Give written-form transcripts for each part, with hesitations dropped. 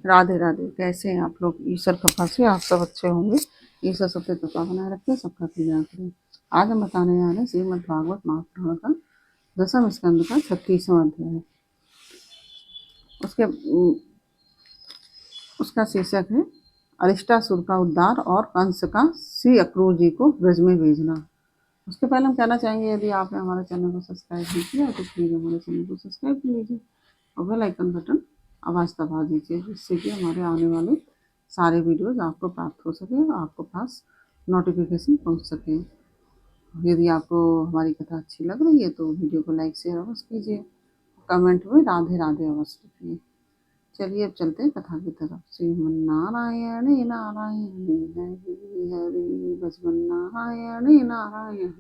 राधे राधे। कैसे हैं आप लोग? ईश्वर कृपा से आप सब अच्छे होंगे। ईश्वर सबसे कृपा बनाए रखें, सबका कल्याण करें। आज हम बताने जा रहे हैं श्रीमद् भागवत महापुराण का दसम स्कंद का 36वां अध्याय। उसके उसका शीर्षक है अरिष्टासुर का उद्धार और कंस का श्री अक्रूर जी को ब्रज में भेजना। उसके पहले हम कहना चाहेंगे, यदि आपने हमारे चैनल को सब्सक्राइब नहीं किया तो प्लीज़ हमारे चैनल को सब्सक्राइब कर लीजिए और बेल आइकन बटन आवाज़ दबा दीजिए, जिससे कि हमारे आने वाले सारे वीडियोस आपको प्राप्त हो सके और आपको पास नोटिफिकेशन पहुंच सके। यदि आपको हमारी कथा अच्छी लग रही है तो वीडियो को लाइक शेयर अवश्य कीजिए, कमेंट में राधे राधे अवश्य लिखिए। चलिए अब चलते हैं कथा की तरफ। श्रीमन्नारायण नारायण हरि हरि बसवन्नारायण नारायण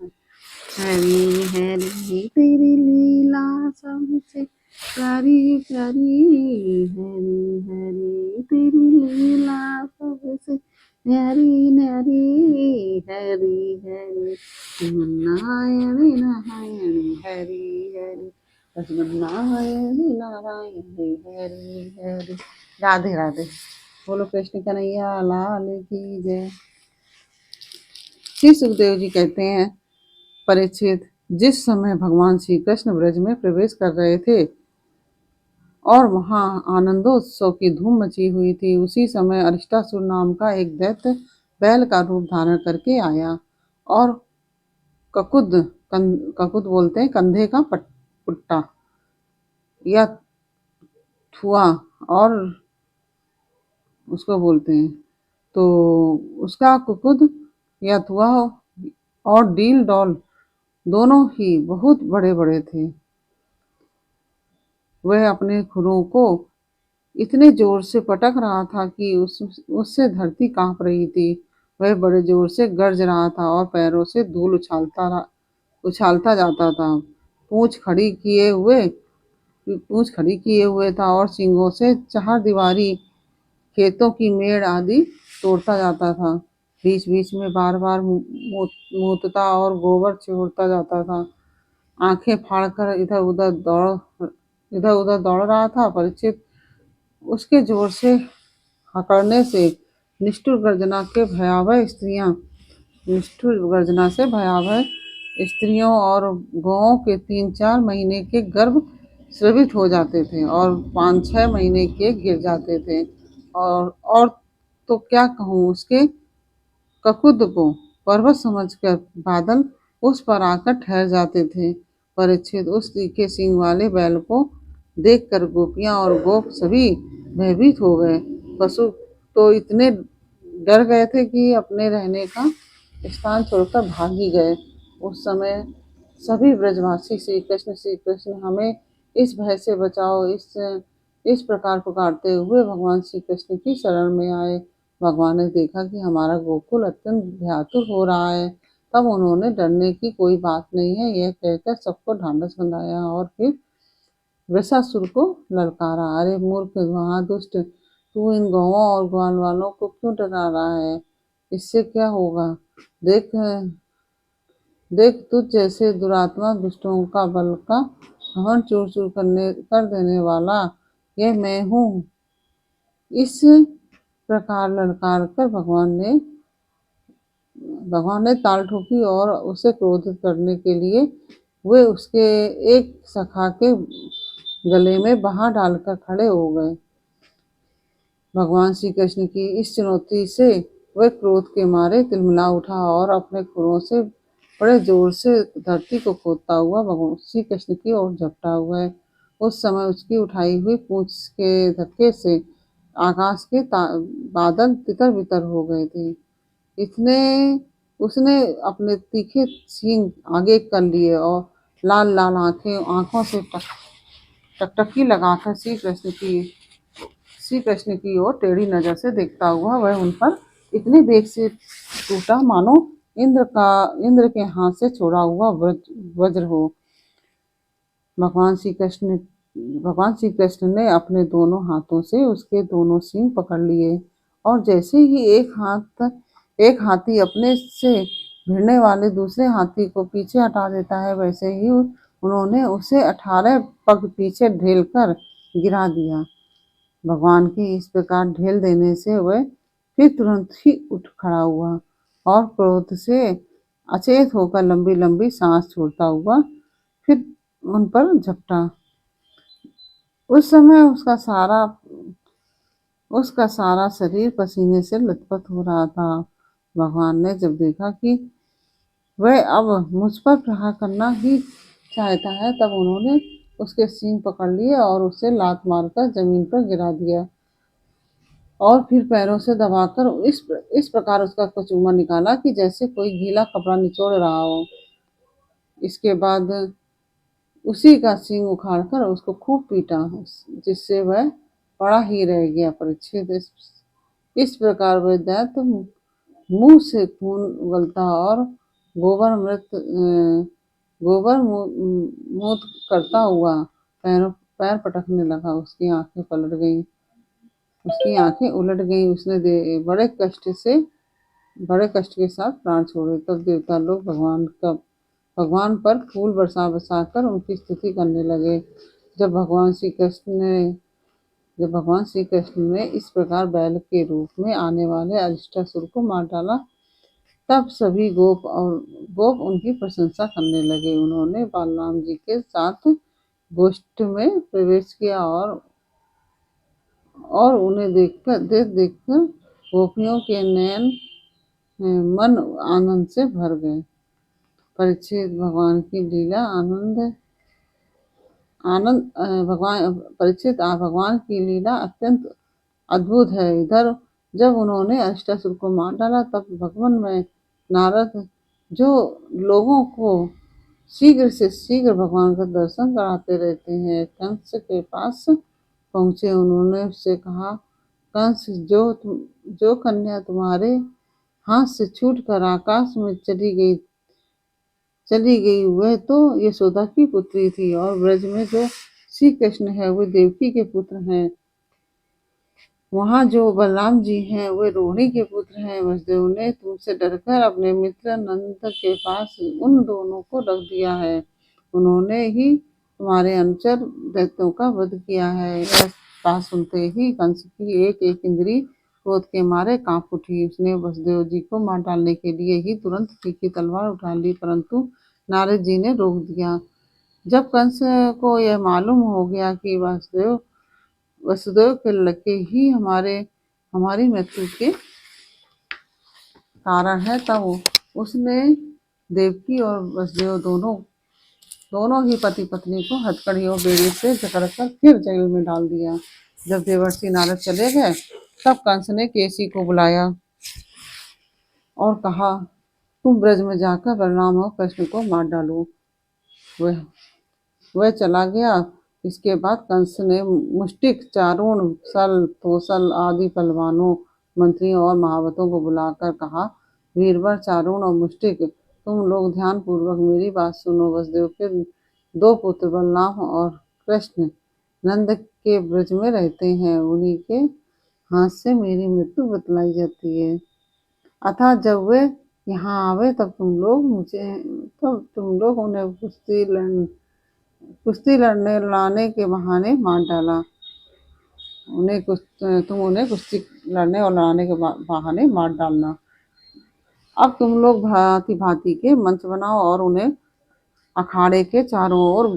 हरि हरि तेरी लीला सबसे प्यारी प्यारी, हरि हरि तेरी लीला सबसे न्यारी न्यारी, हरि हरि नारायण नारायण हरि हरि नारायण नारायण हरि हरि। राधे राधे। बोलो कृष्ण कन्हैया लाल की जय। श्री सुखदेव जी कहते हैं, परीक्षित, जिस समय भगवान श्री कृष्ण ब्रज में प्रवेश कर रहे थे और वहां आनंदोत्सव की धूम मची हुई थी, उसी समय अरिष्टासुर नाम का एक दैत्य बैल का रूप धारण करके आया और ककुद बोलते हैं कंधे का पुट्टा या थुआ और उसको बोलते हैं, तो उसका कुकुद या थुआ और डील डॉल दोनों ही बहुत बड़े बड़े थे। वह अपने खुरों को इतने जोर से पटक रहा था कि उससे धरती कांप रही थी। वह बड़े जोर से गरज रहा था और पैरों से धूल उछालता जाता था। पूंछ खड़ी किए हुए था और सींगों से चारदीवारी, खेतों की मेड़ आदि तोड़ता जाता था। बीच बीच में बार बार मूतता और गोबर छोड़ता जाता था। आंखें फाड़कर इधर उधर दौड़ रहा था। परीक्षित, उसके जोर से हकड़ने से निष्ठुर गर्जना से भयावह स्त्रियों और गौओं के 3-4 महीने के गर्भ स्रवित हो जाते थे और 5-6 महीने के गिर जाते थे। और तो क्या कहूँ, उसके ककुद को पर्वत समझकर बादल उस पर आकर ठहर जाते थे। परीक्षित, उस तीखे सींग वाले बैल को देखकर गोपियां और गोप सभी भयभीत हो गए। पशु तो इतने डर गए थे कि अपने रहने का स्थान छोड़कर भाग ही गए। उस समय सभी ब्रजवासी श्री कृष्ण हमें इस भय से बचाओ, इस प्रकार पुकारते हुए भगवान श्री कृष्ण की शरण में आए। भगवान ने देखा कि हमारा गोकुल अत्यंत भयातुर हो रहा है। तब उन्होंने डरने की कोई बात नहीं है यह कहकर सबको ढांढस बंधाया और फिर वृषासुर को ललकारा। अरे मूर्ख महादुष्ट, तू इन गौओं और ग्वाल वालों को क्यों डरा रहा है? इससे क्या होगा? देख देख तुझ जैसे दुरात्मा दुष्टों का बल का हवन चूर चूर कर देने वाला यह मैं हूँ। इस प्रकार ललकार कर भगवान ने ताल ठोकी और उसे क्रोधित करने के लिए वे उसके एक सखा के गले में बाहर डालकर खड़े हो गए। भगवान श्री कृष्ण की इस चुनौती से वह क्रोध के मारे तिलमिला उठा और अपने खुरों से बड़े जोर से धरती को खोदता हुआ भगवान श्री कृष्ण की ओर झपटा हुआ है। उस समय उसकी उठाई हुई पूंछ के धक्के से आकाश के बादल तितर बितर हो गए थे। इतने उसने अपने तीखे सींग आगे कर लिए और लाल लाल आंखों से टकटकी लगाकर श्री कृष्ण की ओर टेढ़ी नजर से देखता हुआ वह उन पर इतने वेग से टूटा मानो इंद्र के हाथ से छोड़ा हुआ वज्र हो। भगवान श्री कृष्ण ने अपने दोनों हाथों से उसके दोनों सींग पकड़ लिए और जैसे ही एक हाथी अपने से भिड़ने वाले दूसरे हाथी को पीछे हटा देता है, वैसे ही उन्होंने उसे 18 पग पीछे ढेल कर गिरा दिया। भगवान के इस प्रकार ढेल देने से वह फिर तुरंत ही उठ खड़ा हुआ और क्रोध से अचेत होकर लंबी लंबी सांस छोड़ता हुआ फिर उन पर झपटा। उस समय उसका सारा शरीर पसीने से लथपथ हो रहा था। भगवान ने जब देखा कि वह अब मुझ पर प्रहार करना ही चाहता है, तब उन्होंने उसके सींग पकड़ लिए और उसे लात मारकर जमीन पर गिरा दिया और फिर पैरों से दबाकर इस प्रकार उसका कचूमर निकाला कि जैसे कोई गीला कपड़ा निचोड़ रहा हो। इसके बाद उसी का सींग उखाड़कर उसको खूब पीटा, जिससे वह पड़ा ही रह गया। परीक्षित, इस प्रकार वह दैत्य मुंह से खून उगलता और गोबर मृत गोबर मूत करता हुआ पैर पटकने लगा। उसकी आंखें उलट गईं। उसने बड़े कष्ट के साथ प्राण छोड़े। तब देवता लोग भगवान पर फूल बरसा बरसाकर उनकी स्तुति करने लगे। जब भगवान श्री कृष्ण ने इस प्रकार बैल के रूप में आने वाले अरिष्टासुर को मार डाला, तब सभी गोप उनकी प्रशंसा करने लगे। उन्होंने बलराम जी के साथ गोष्ठ में प्रवेश किया और उन्हें देखकर गोपियों के नयन मन आनंद से भर गए। परीक्षित, भगवान की लीला भगवान की लीला अत्यंत अद्भुत है। इधर जब उन्होंने अष्टासुर को मार डाला, तब भगवान में नारद, जो लोगों को शीघ्र से शीघ्र भगवान का दर्शन कराते रहते हैं, कंस के पास पहुंचे। उन्होंने उससे कहा, कंस, जो कन्या तुम्हारे हाथ से छूटकर आकाश में चली गई वह तो यशोदा की पुत्री थी, और ब्रज में जो श्री कृष्ण है वे देवकी के पुत्र हैं। वहाँ जो बलराम जी हैं वे रोहिणी के पुत्र हैं। वसुदेव ने तुमसे डरकर अपने मित्र नंद के पास उन दोनों को रख दिया है। उन्होंने ही तुम्हारे अनुचर दैत्यों का वध किया है। यह बात सुनते ही कंस की एक एक इंद्री क्रोध के मारे कांप उठी। उसने वसुदेव जी को मार डालने के लिए ही तुरंत तीखी तलवार उठा ली, परंतु नारद जी ने रोक दिया। जब कंस को यह मालूम हो गया कि वसुदेव के लड़के ही हमारी मृत्यु के कारण है, तब उसने देवकी और वसुदेव दोनों ही पति पत्नी को हथकड़ी और बेड़ी से जकड़कर फिर जेल में डाल दिया। जब देवर्षि नारद चले गए, तब कंस ने केसी को बुलाया और कहा, तुम ब्रज में जाकर बलराम और कृष्ण को मार डालो। वह चला गया। इसके बाद कंस ने मुष्टिक, चारूण, सल, तोसल आदि पहलवानों, मंत्रियों और महावतों को बुलाकर कहा, वीरवर, चारूण और मुष्टिक, तुम लोग ध्यान पूर्वक मेरी बात सुनो। वसुदेव के 2 पुत्र बलराम और कृष्ण नंद के ब्रज में रहते हैं। उन्हीं के हाथ से मेरी मृत्यु बतलाई जाती है। अतः जब वे यहाँ आवे, तब तुम लोग उन्हें कुश्ती लड़ने के बहाने मार डाला। तुम उन्हें कुश्ती लड़ने और लड़ाने के बहाने मार डालना। अब तुम लोग भांति भांति के मंच बनाओ और उन्हें अखाड़े के चारों ओर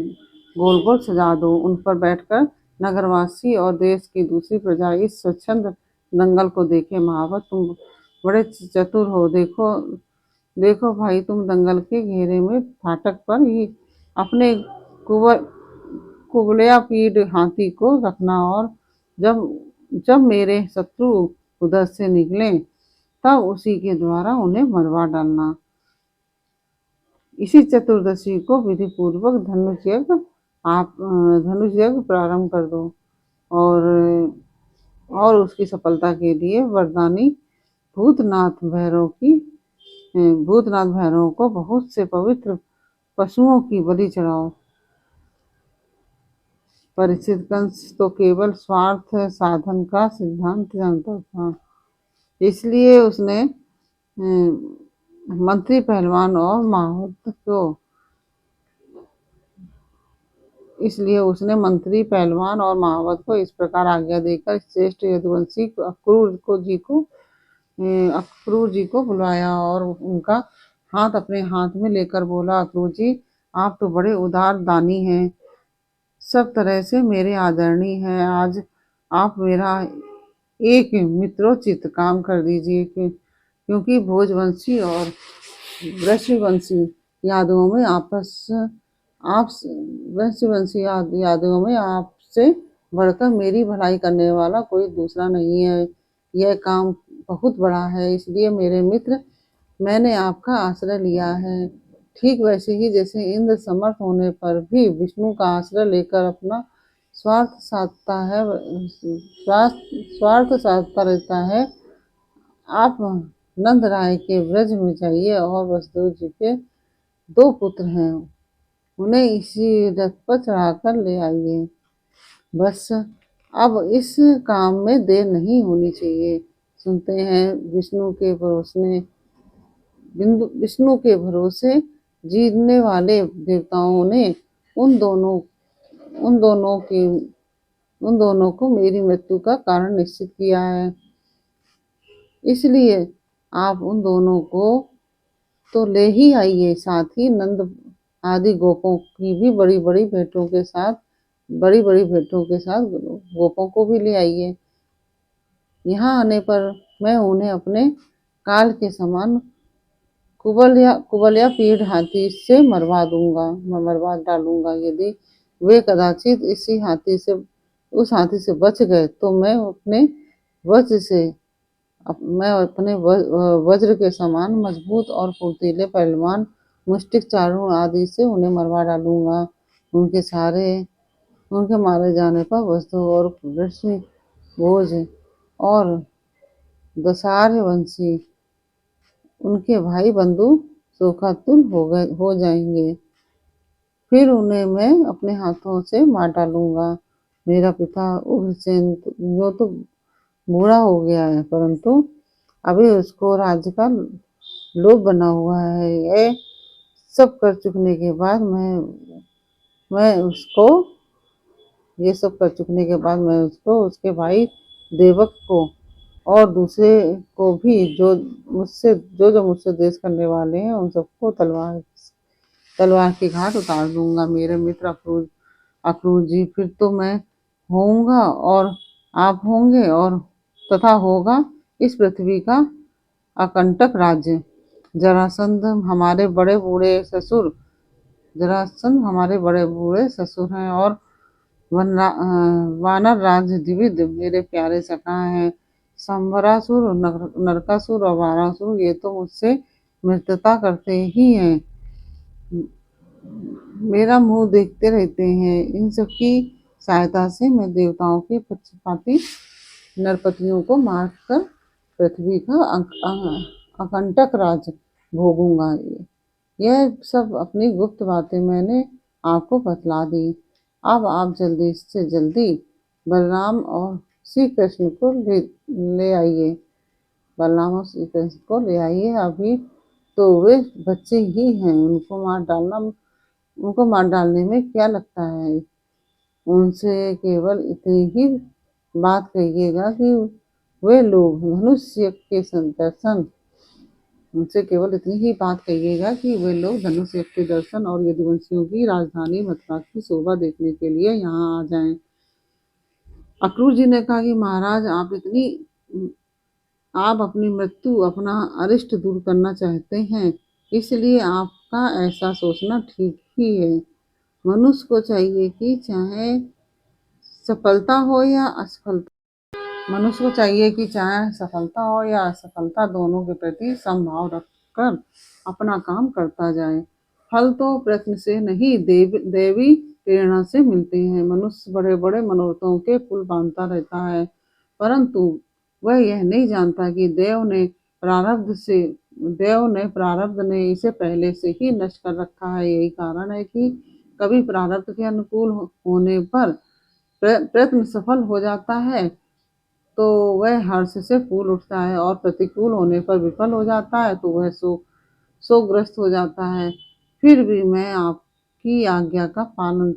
गोल गोल सजा दो। उन पर बैठकर नगरवासी और देश की दूसरी प्रजा इस स्वच्छंद दंगल को देखे। महावत, तुम बड़े चतुर हो। देखो भाई, तुम दंगल के घेरे में फाटक पर ही अपने कुबलया पीठ हाथी को रखना, और जब मेरे शत्रु उधर से निकले, तब उसी के द्वारा उन्हें मरवा डालना। इसी चतुर्दशी को विधि पूर्वक धनुष यज्ञ प्रारंभ कर दो, और उसकी सफलता के लिए वरदानी भूतनाथ भैरव को बहुत से पवित्र पशुओं की बलि चढ़ाओ। परीक्षित, कंस तो केवल स्वार्थ साधन का सिद्धांत जानता था, इसलिए उसने मंत्री, पहलवान और महावत को इसलिए उसने मंत्री, पहलवान और महावत को इस प्रकार आज्ञा देकर श्रेष्ठ यदुवंशी अक्रूर जी को बुलाया और उनका हाथ अपने हाथ में लेकर बोला, अक्रूर जी, आप तो बड़े उदार दानी हैं, सब तरह से मेरे आदरणीय हैं। आज आप मेरा एक मित्रोचित काम कर दीजिए, क्योंकि भोजवंशी और वृषवंशी यादवों में आप वृषवंशी यादवों में आपसे बढ़कर मेरी भलाई करने वाला कोई दूसरा नहीं है। यह काम बहुत बड़ा है, इसलिए मेरे मित्र, मैंने आपका आश्रय लिया है। ठीक वैसे ही जैसे इंद्र समर्थ होने पर भी विष्णु का आश्रय लेकर अपना स्वार्थ साधता है, स्वार्थ साधता रहता है, आप नंद राय के ब्रज में जाइए और वसुदेव जी के 2 पुत्र हैं, उन्हें इसी रथ पर चढ़ाकर ले आइए। बस अब इस काम में देर नहीं होनी चाहिए। सुनते हैं विष्णु के भरोसे जीतने वाले देवताओं ने उन दोनों उन दोनों की उन दोनों को मेरी मृत्यु का कारण निश्चित किया है। इसलिए आप उन दोनों को तो ले ही आइए, साथ ही नंद आदि गोपों की भी बड़ी बड़ी भेंटों के साथ गोपों को भी ले आइए। यहाँ आने पर मैं उन्हें अपने काल के समान कुबलिया पीढ़ हाथी से मरवा डालूंगा। यदि वे कदाचित उस हाथी से बच गए तो मैं अपने वज्र के समान मजबूत और फुर्तीले पहलवान मुष्टिक चारों आदि से उन्हें मरवा डालूंगा। उनके मारे जाने पर वसु और ऋषि भोज और दशार्य वंशी उनके भाई बंधु शोकातुर हो जाएंगे। फिर उन्हें मैं अपने हाथों से मार डालूंगा। मेरा पिता उग्रसेन जो तो बूढ़ा हो गया है, परंतु अभी उसको राज्य का लोभ बना हुआ है। यह सब कर चुकने के बाद मैं उसको उसके भाई देवक को और दूसरे को भी जो मुझसे द्वेष करने वाले हैं, उन सबको तलवार की घाट उतार दूंगा। मेरे मित्र अक्रूर जी, फिर तो मैं होऊंगा और आप होंगे और तथा होगा इस पृथ्वी का अकंटक राज्य। जरासंध हमारे बड़े बूढ़े ससुर हैं और वानर राज द्विविध मेरे प्यारे सखा हैं। संवरासुर, नरकासुर और वारासुर ये तो मुझसे मित्रता करते ही हैं, मेरा मुंह देखते रहते हैं। इन सब की सहायता से मैं देवताओं के पक्षपाती नरपतियों को मारकर पृथ्वी का अकंटक राज भोगूंगा। यह सब अपनी गुप्त बातें मैंने आपको बतला दी। अब आप जल्दी से जल्दी बलराम और श्री कृष्ण को ले आइए। अभी तो वे बच्चे ही हैं, उनको मार डालने में क्या लगता है। उनसे केवल इतनी ही बात कहिएगा कि वे लोग धनुष्य के दर्शन और यदुवंशियों की राजधानी मथुरा की शोभा देखने के लिए यहाँ आ जाएं। अक्रूर जी ने कहा कि महाराज, आप अपनी मृत्यु, अपना अरिष्ट दूर करना चाहते हैं, इसलिए आपका ऐसा सोचना ठीक ही है। मनुष्य को चाहिए कि चाहे सफलता हो या असफलता दोनों के प्रति समभाव रखकर अपना काम करता जाए। फल तो प्रयत्न से नहीं, देवी प्रेरणा से मिलते हैं। मनुष्य बड़े बड़े मनोरथों के पुल बांधता रहता है, परंतु वह यह नहीं जानता कि प्रारब्ध ने इसे पहले से ही नष्ट कर रखा है। यही कारण है कि कभी प्रारब्ध के अनुकूल होने पर प्रयत्न सफल हो जाता है तो वह हर्ष से फूल उठता है, और प्रतिकूल होने पर विफल हो जाता है तो वह शोकग्रस्त हो जाता है। फिर भी मैं आपकी आज्ञा का पालन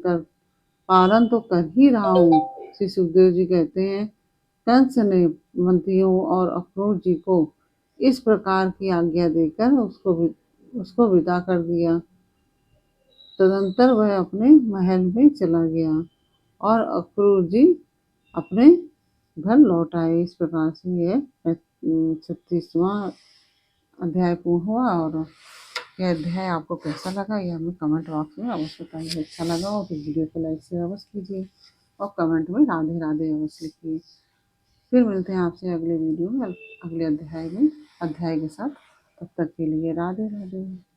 पालन तो कर ही रहा हूँ। श्री सुखदेव जी कहते हैं, कंस ने मंत्रियों और अक्रूर जी को इस प्रकार की आज्ञा देकर उसको विदा कर दिया। तदंतर वह अपने महल में चला गया और अक्रूर जी अपने घर लौट आए। इस प्रकार से यह 36वां अध्याय पूर्ण हुआ। और यह अध्याय आपको कैसा लगा ये हमें कमेंट बॉक्स में अवश्य बताइए। अच्छा लगा हो तो वीडियो को लाइक शेयर अवश्य कीजिए और कमेंट में राधे राधे अवश्य लिखिए। फिर मिलते हैं आपसे अगले वीडियो में अगले अध्याय के साथ। तब तक के लिए राधे राधे।